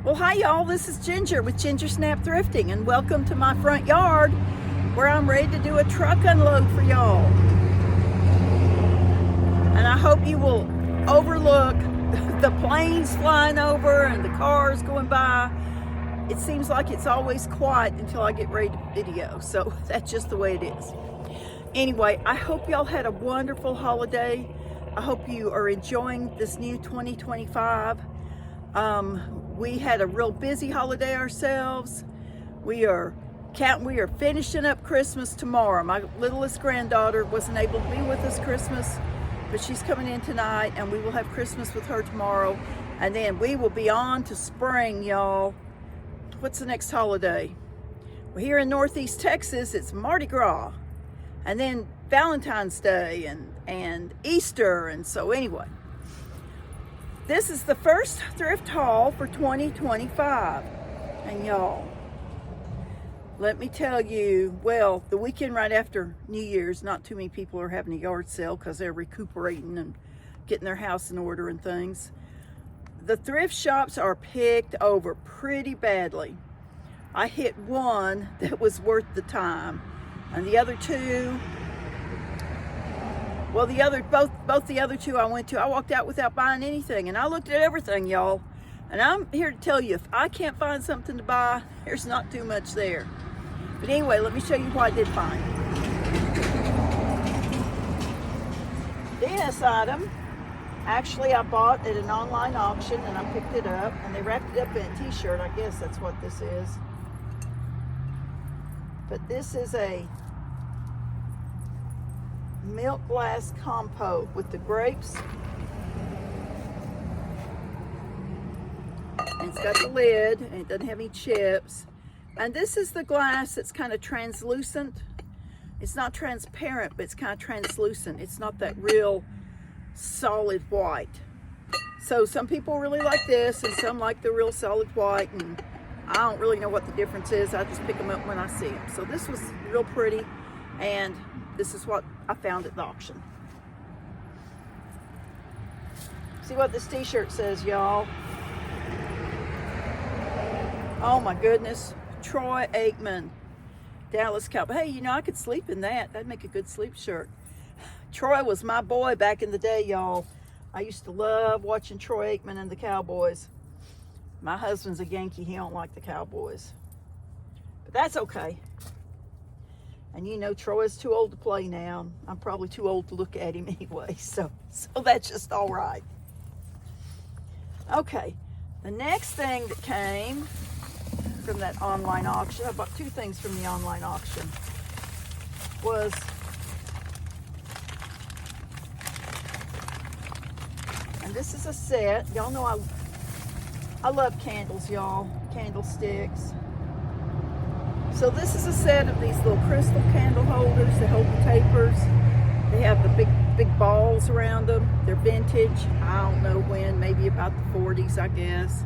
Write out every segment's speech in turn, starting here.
Well, hi y'all, this is Ginger with Ginger Snap Thrifting, and welcome to my front yard where I'm ready to do a truck unload for y'all. And I hope you will overlook the planes flying over and the cars going by. It seems like it's always quiet until I get ready to video, so that's just the way it is. Anyway, I hope y'all had a wonderful holiday. I hope you are enjoying this new 2025. We had a real busy holiday ourselves. We are finishing up Christmas tomorrow. My littlest granddaughter wasn't able to be with us Christmas, but she's coming in tonight, and we will have Christmas with her tomorrow. And then we will be on to spring, y'all. What's the next holiday? Well, here in Northeast Texas, it's Mardi Gras, and then Valentine's Day and Easter. And so anyway, this is the first thrift haul for 2025. And y'all, let me tell you, well, the weekend right after New Year's, not too many people are having a yard sale because they're recuperating and getting their house in order and things. The thrift shops are picked over pretty badly. I hit one that was worth the time, and the other two, well, both the other two I went to, I walked out without buying anything, and I looked at everything, y'all. And I'm here to tell you, if I can't find something to buy, there's not too much there. But anyway, let me show you what I did find. This item, actually I bought at an online auction, and I picked it up, and they wrapped it up in a t-shirt. I guess that's what this is. But this is a milk glass compote with the grapes, and it's got the lid, and it doesn't have any chips. And this is the glass that's kind of translucent. It's not transparent, but it's kind of translucent. It's not that real solid white. So some people really like this, and some like the real solid white, and I don't really know what the difference is. I just pick them up when I see them. So this was real pretty, and this is what I found at the auction. See what this t-shirt says, y'all. Oh my goodness. Troy Aikman, Dallas Cowboy. Hey, you know, I could sleep in that. That'd make a good sleep shirt. Troy was my boy back in the day, y'all. I used to love watching Troy Aikman and the Cowboys. My husband's a Yankee. He don't like the Cowboys. But that's okay. And you know, Troy's too old to play now. I'm probably too old to look at him anyway, so that's just all right. Okay, the next thing that came from that online auction, I bought two things from the online auction, was and this is a set. Y'all know I love candles, y'all, candlesticks. So this is a set of these little crystal candle holders that hold the tapers. They have the big balls around them. They're vintage. I don't know when, maybe about the 40s, I guess.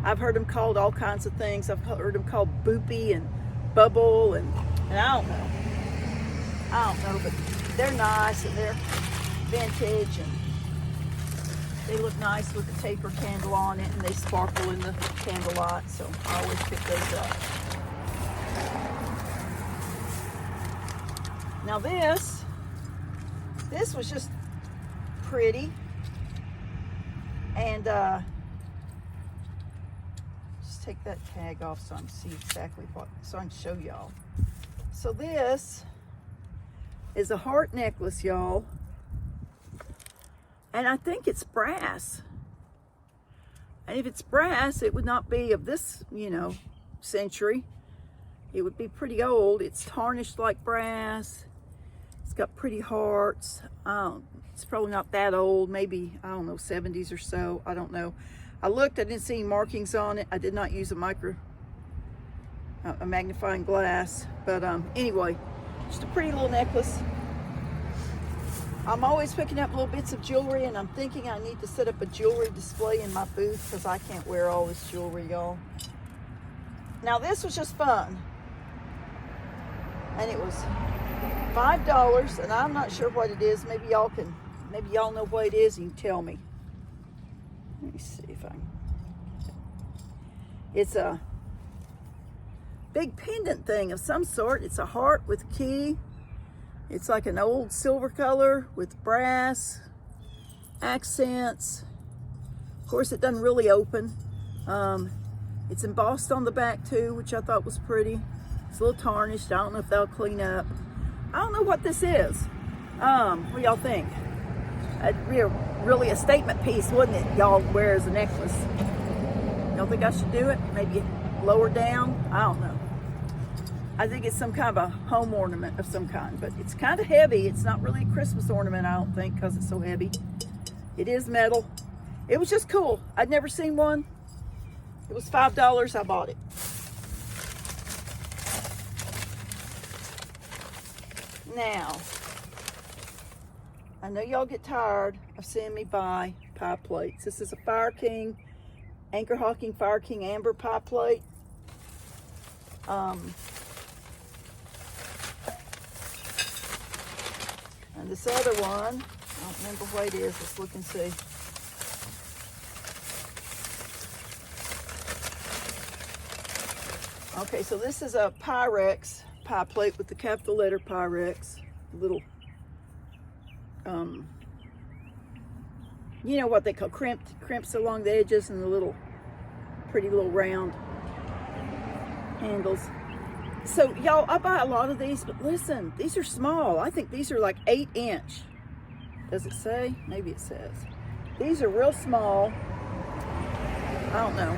I've heard them called all kinds of things. I've heard them called boopy and bubble, and I don't know, but they're nice, and they're vintage, and they look nice with the taper candle on it, and they sparkle in the candlelight, so I always pick those up. Now this was just pretty, and just take that tag off so I can see exactly so I can show y'all. So this is a heart necklace, y'all, and I think it's brass. And if it's brass, it would not be of this, century. It would be pretty old. It's tarnished like brass. It's got pretty hearts. It's probably not that old, maybe, I don't know, 70s or so. I don't know. I looked, I didn't see any markings on it. I did not use a magnifying glass. But anyway, just a pretty little necklace. I'm always picking up little bits of jewelry, and I'm thinking I need to set up a jewelry display in my booth because I can't wear all this jewelry, y'all. Now this was just fun. And it was $5, and I'm not sure what it is. Maybe y'all know what it is and you can tell me. Let me see if I can. It's a big pendant thing of some sort. It's a heart with a key. It's like an old silver color with brass accents. Of course, it doesn't really open. It's embossed on the back too, which I thought was pretty. It's a little tarnished. I don't know if that'll clean up. I don't know what this is. What do y'all think? It'd be really a statement piece, wouldn't it? Y'all wear as a necklace. Y'all think I should do it? Maybe lower down? I don't know. I think it's some kind of a home ornament of some kind, but it's kind of heavy. It's not really a Christmas ornament, I don't think, because it's so heavy. It is metal. It was just cool. I'd never seen one. It was $5. I bought it. Now, I know y'all get tired of seeing me buy pie plates. This is a Fire King, Anchor Hawking Fire King Amber pie plate. And this other one, I don't remember what it is. Let's look and see. Okay, so this is a Pyrex pie plate with the capital letter Pyrex. Little, you know what they call crimps along the edges, and the little, pretty little round handles. So y'all, I buy a lot of these, but listen, these are small. I think these are like 8-inch. Does it say? Maybe it says. These are real small. I don't know.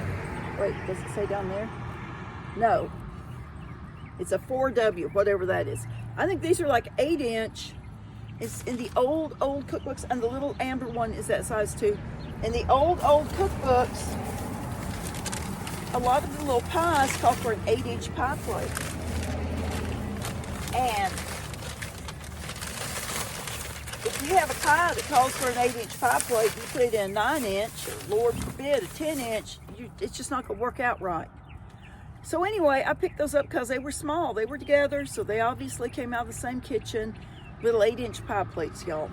Wait, does it say down there? No. It's a 4W, whatever that is. I think these are like 8-inch. It's in the old cookbooks, and the little amber one is that size too. In the old cookbooks, a lot of the little pies call for an 8-inch pie plate. And if you have a pie that calls for an 8-inch pie plate, you put it in a 9-inch, or Lord forbid, a 10-inch, it's just not going to work out right. So anyway, I picked those up because they were small. They were together, so they obviously came out of the same kitchen. Little 8-inch pie plates, y'all.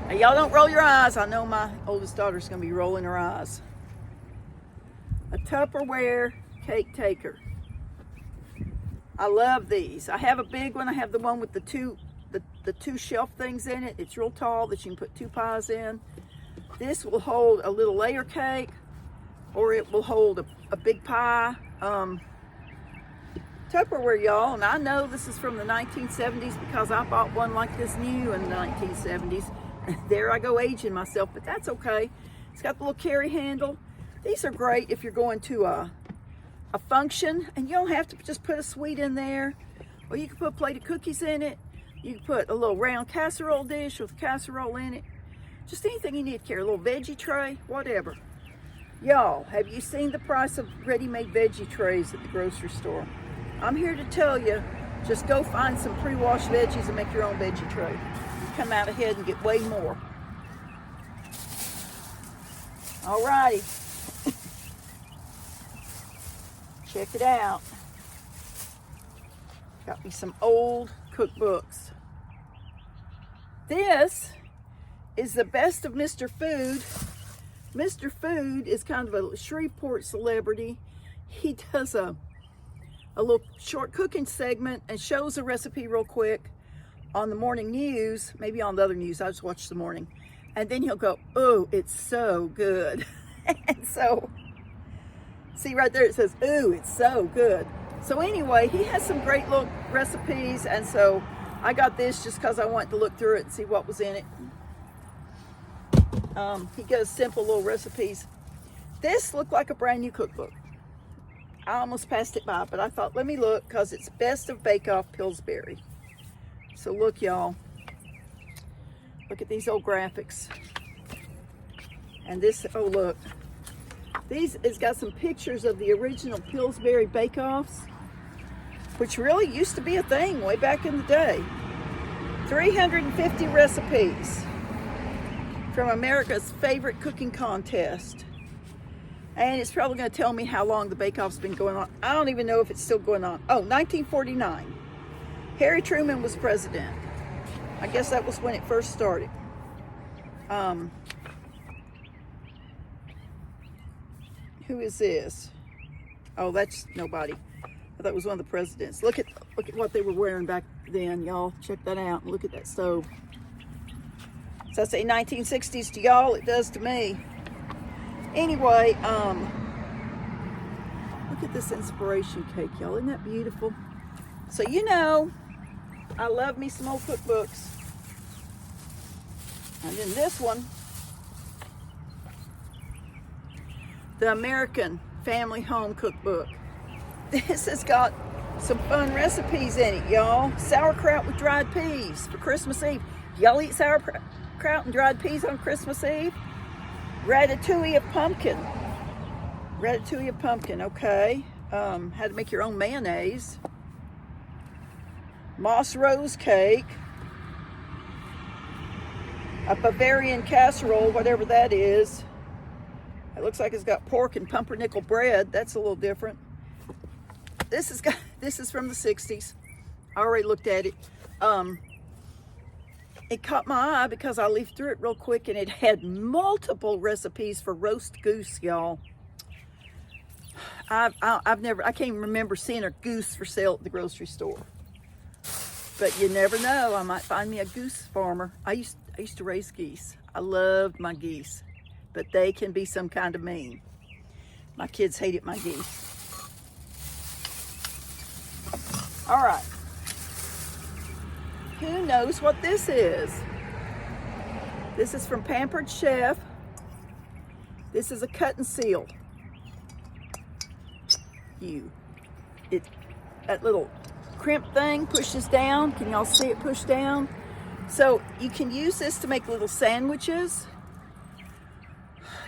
Now, y'all don't roll your eyes. I know my oldest daughter's going to be rolling her eyes. A Tupperware cake taker. I love these. I have a big one. I have the one with the two shelf things in it. It's real tall that you can put 2 pies in. This will hold a little layer cake, or it will hold a big pie. Tupperware, y'all, and I know this is from the 1970s because I bought one like this new in the 1970s. There I go aging myself, but that's okay. It's got the little carry handle. These are great if you're going to a function, and you don't have to just put a sweet in there. Or you can put a plate of cookies in it. You can put a little round casserole dish with a casserole in it. Just anything you need to carry, a little veggie tray, whatever. Y'all, have you seen the price of ready-made veggie trays at the grocery store? I'm here to tell you, just go find some pre-washed veggies and make your own veggie tray. You come out ahead and get way more. All righty. Check it out. Got me some old cookbooks. This is the best of Mr. Food. Mr. Food is kind of a Shreveport celebrity. He does a little short cooking segment and shows a recipe real quick on the morning news, maybe on the other news. I just watch the morning. And then he'll go, oh, it's so good. And so, see right there, it says, ooh, it's so good. So anyway, he has some great little recipes. And so I got this just because I wanted to look through it and see what was in it. He goes simple little recipes. This looked like a brand new cookbook. I almost passed it by, but I thought, let me look, because it's Best of Bake Off Pillsbury. So look, y'all. Look at these old graphics. And this, oh look. These, it's got some pictures of the original Pillsbury bake-offs, which really used to be a thing way back in the day. 350 recipes from America's favorite cooking contest. And it's probably going to tell me how long the bake-off's been going on. I don't even know if it's still going on. Oh, 1949. Harry Truman was president. I guess that was when it first started. Who is this? Oh, that's nobody. I thought it was one of the presidents. Look at what they were wearing back then, y'all. Check that out. Look at that stove. Does that say 1960s to y'all? It does to me. Anyway, look at this inspiration cake, y'all. Isn't that beautiful? So you know, I love me some old cookbooks. And then this one, the American Family Home Cookbook. This has got some fun recipes in it, y'all. Sauerkraut with dried peas for Christmas Eve. Y'all eat sauerkraut and dried peas on Christmas Eve? Ratatouille of pumpkin. Ratatouille of pumpkin, okay. How to make your own mayonnaise. Moss rose cake. A Bavarian casserole, whatever that is. It looks like it's got pork and pumpernickel bread. That's a little different. This is from the 60s. I already looked at it. It caught my eye because I leafed through it real quick, and it had multiple recipes for roast goose, y'all. I can't even remember seeing a goose for sale at the grocery store. But you never know. I might find me a goose farmer. I used to raise geese. I loved my geese, but they can be some kind of mean. My kids hated my geese. All right. Who knows what this is? This is from Pampered Chef. This is a cut and seal. That little crimp thing pushes down. Can y'all see it push down? So you can use this to make little sandwiches.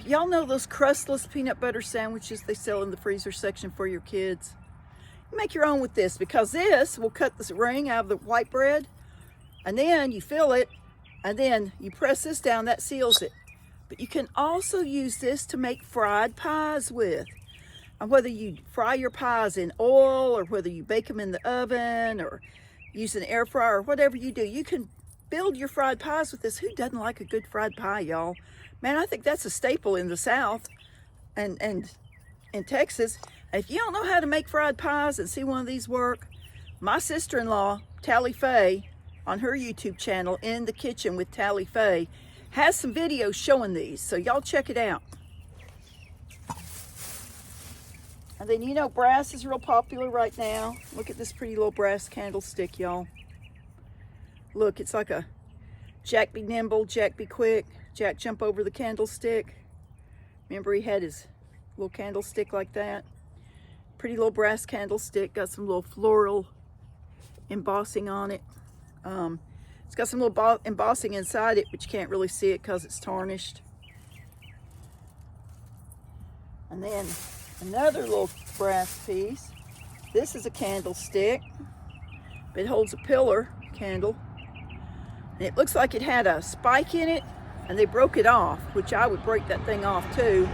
Y'all know those crustless peanut butter sandwiches they sell in the freezer section for your kids? You make your own with this, because this will cut this ring out of the white bread, and then you fill it, and then you press this down, that seals it. But you can also use this to make fried pies with. And whether you fry your pies in oil, or whether you bake them in the oven, or use an air fryer, or whatever you do, you can build your fried pies with this. Who doesn't like a good fried pie, y'all? Man, I think that's a staple in the South and in Texas. If you don't know how to make fried pies and see one of these work, my sister-in-law, Tally Faye, on her YouTube channel, In the Kitchen with Tally Faye, has some videos showing these, so y'all check it out. And then, you know, brass is real popular right now. Look at this pretty little brass candlestick, y'all. Look, it's like a Jack be nimble, Jack be quick, Jack jump over the candlestick. Remember, he had his little candlestick like that. Pretty little brass candlestick, got some little floral embossing on it. It's got some little embossing inside it, but you can't really see it because it's tarnished. And then another little brass piece. This is a candlestick. It holds a pillar candle. And it looks like it had a spike in it, and they broke it off, which I would break that thing off too,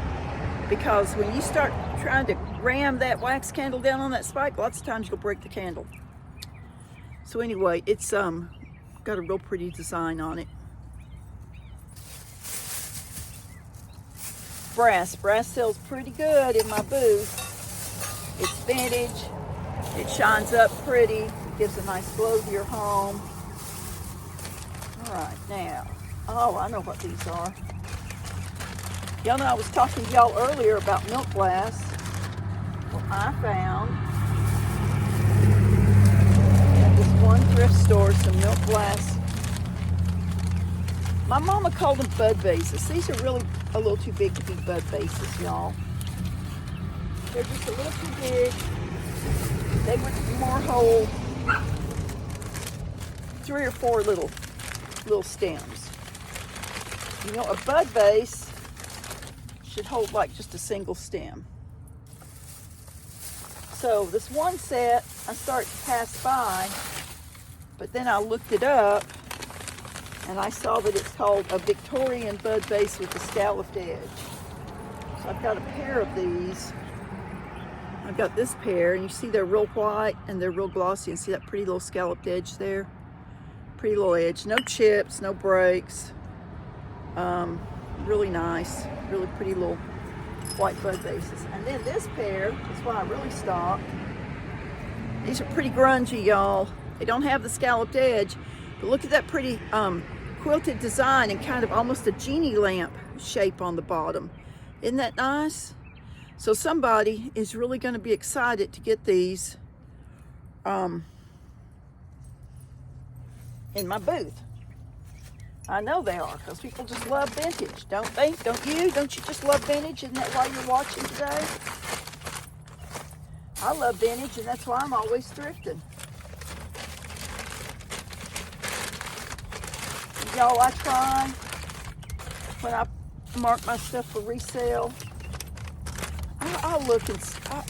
because when you start trying to ram that wax candle down on that spike, lots of times you'll break the candle. So anyway, it's got a real pretty design on it. Brass sells pretty good in my booth. It's vintage, it shines up pretty, it gives a nice glow to your home. All right, now, oh, I know what these are. Y'all know I was talking to y'all earlier about milk glass. Well, I found at this one thrift store some milk glass. My mama called them bud vases. These are really a little too big to be bud vases, y'all. They're just a little too big. They would more hold 3 or 4 little stems. You know, a bud vase should hold like just a single stem. So this one set I started to pass by, but then I looked it up and I saw that it's called a Victorian bud vase with a scalloped edge. So I've got a pair of these. I've got this pair, and you see they're real white and they're real glossy, and see that pretty little scalloped edge there? Pretty little edge, no chips, no breaks. Really nice, really pretty little white bud vases. And then this pair is what I really stocked. These are pretty grungy, y'all. They don't have the scalloped edge, but look at that pretty quilted design and kind of almost a genie lamp shape on the bottom. Isn't that nice? So somebody is really going to be excited to get these in my booth. I know they are, because people just love vintage, don't they? Don't you? Don't you just love vintage? Isn't that why you're watching today? I love vintage, and that's why I'm always thrifting. Y'all, I try, when I mark my stuff for resale, I look and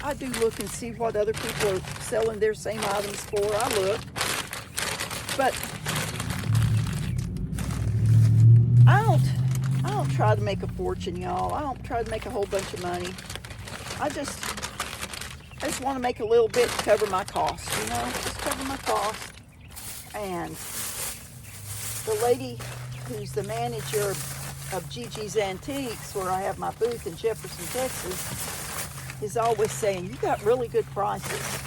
I do look and see what other people are selling their same items for. I look, but I don't try to make a fortune, y'all. I don't try to make a whole bunch of money. I just want to make a little bit to cover my costs, you know, just cover my costs. And the lady who's the manager of Gigi's Antiques, where I have my booth in Jefferson, Texas, is always saying, you got really good prices.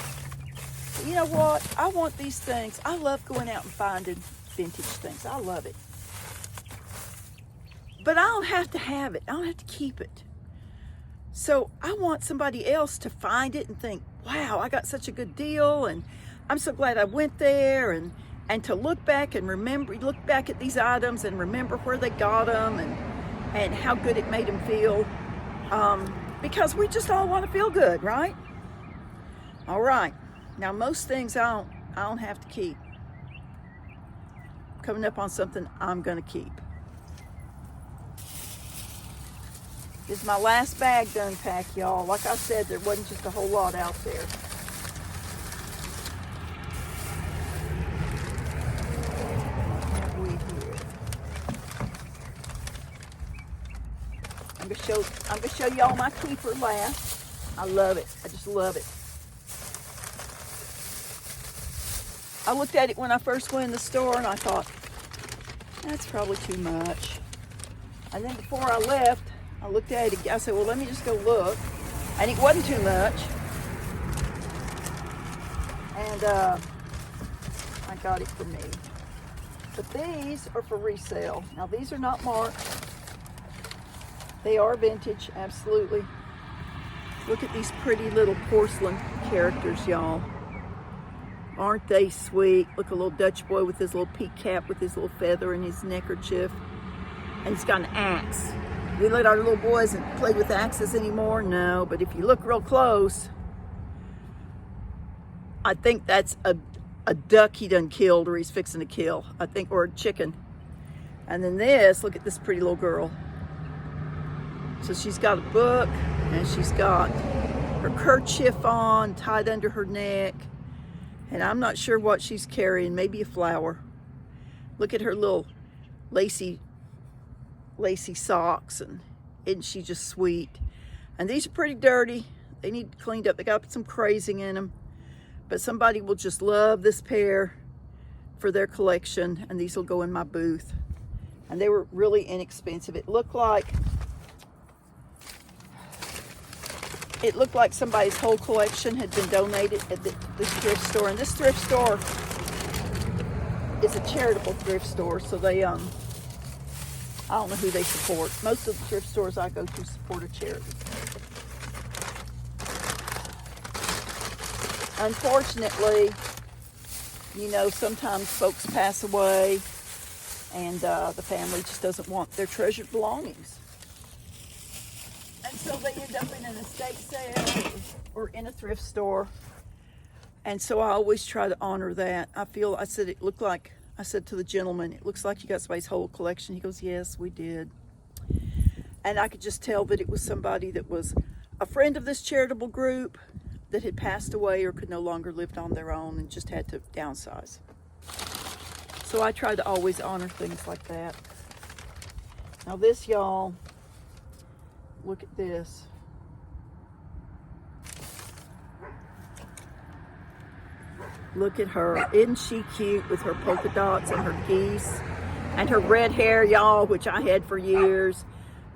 But you know what? I want these things. I love going out and finding vintage things. I love it. But I don't have to have it. I don't have to keep it. So I want somebody else to find it and think, wow, I got such a good deal, and I'm so glad I went there, and to look back and look back at these items and remember where they got them and how good it made them feel. Because we just all want to feel good, right? All right. Now, most things I don't have to keep. Coming up on something I'm going to keep. This is my last bag to unpack, y'all. Like I said, there wasn't just a whole lot out there. I'm gonna show y'all my keeper last. I love it. I just love it. I looked at it when I first went in the store and I thought, that's probably too much. And then before I left, I looked at it again. I said, well, let me just go look. And it wasn't too much. And I got it for me. But these are for resale. Now, these are not marked. They are vintage, absolutely. Look at these pretty little porcelain characters, y'all. Aren't they sweet? Look, a little Dutch boy with his little peak cap with his little feather in his neckerchief. And he's got an axe. We let our little boys play with axes anymore? No, but if you look real close, I think that's a duck he done killed or he's fixing to kill, I think, or a chicken. And then this, look at this pretty little girl. So she's got a book and she's got her kerchief on, tied under her neck. And I'm not sure what she's carrying, maybe a flower. Look at her little lacy socks, and isn't she just sweet? And these are pretty dirty. They need cleaned up. They got some crazing in them. But somebody will just love this pair for their collection, and these will go in my booth. And they were really inexpensive. It looked like somebody's whole collection had been donated at this thrift store. And this thrift store is a charitable thrift store, so they I don't know who they support. Most of the thrift stores I go to support a charity. Unfortunately, you know, sometimes folks pass away and the family just doesn't want their treasured belongings. And so they end up in an estate sale or in a thrift store. And so I always try to honor that. I said to the gentleman, it looks like you got somebody's whole collection. He goes, yes, we did. And I could just tell that it was somebody that was a friend of this charitable group that had passed away or could no longer live on their own and just had to downsize. So I try to always honor things like that. Now this, y'all, look at this. Look at her. Isn't she cute with her polka dots and her geese and her red hair, y'all, which I had for years.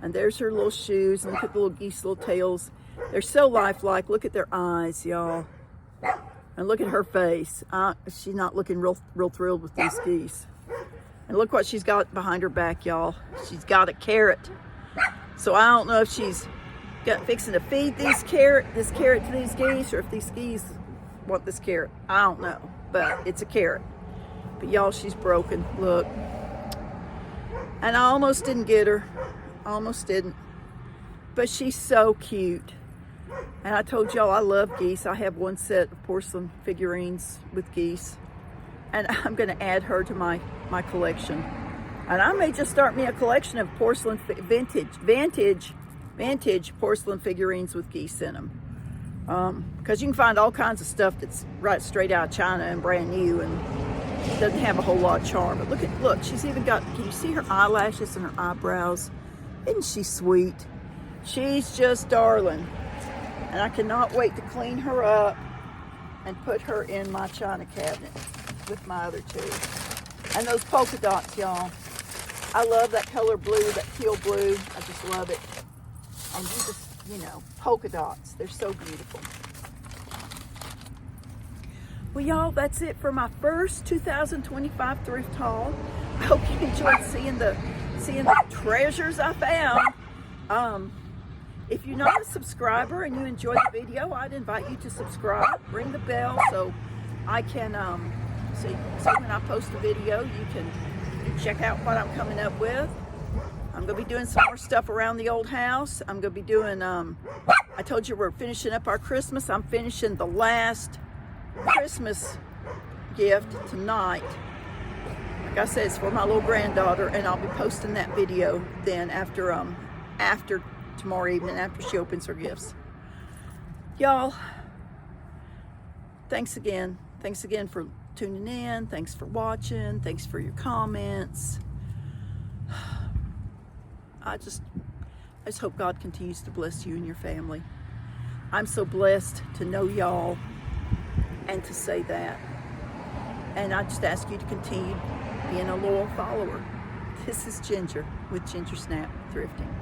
And there's her little shoes, and look at the little geese little tails. They're so lifelike. Look at their eyes, y'all. And look at her face. She's not looking real thrilled with these geese. And look what she's got behind her back, y'all. She's got a carrot. So I don't know if she's fixing to feed this carrot to these geese, or if these geese want this carrot. I don't know, but it's a carrot. But y'all, she's broken. Look. And I almost didn't get her. Almost didn't. But she's so cute. And I told y'all I love geese. I have one set of porcelain figurines with geese. And I'm going to add her to my collection. And I may just start me a collection of porcelain vintage porcelain figurines with geese in them. Because you can find all kinds of stuff that's right straight out of China and brand new and doesn't have a whole lot of charm. But look, she's even got, can you see her eyelashes and her eyebrows? Isn't she sweet? She's just darling. And I cannot wait to clean her up and put her in my china cabinet with my other two. And those polka dots, y'all. I love that color blue, that teal blue. I just love it. And you just, you know, polka dots. They're so beautiful. Well, y'all, that's it for my first 2025 thrift haul. I hope you enjoyed seeing the treasures I found. If you're not a subscriber and you enjoyed the video, I'd invite you to subscribe. Ring the bell so I can so when I post a video, you can check out what I'm coming up with. I'm going to be doing some more stuff around the old house. I'm going to be doing, I told you we're finishing up our Christmas. I'm finishing the last Christmas gift tonight. Like I said, it's for my little granddaughter, and I'll be posting that video then after tomorrow evening, after she opens her gifts. Y'all, thanks again. Thanks again for tuning in. Thanks for watching. Thanks for your comments. I just hope God continues to bless you and your family. I'm so blessed to know y'all and to say that. And I just ask you to continue being a loyal follower. This is Ginger with Ginger Snap Thrifting.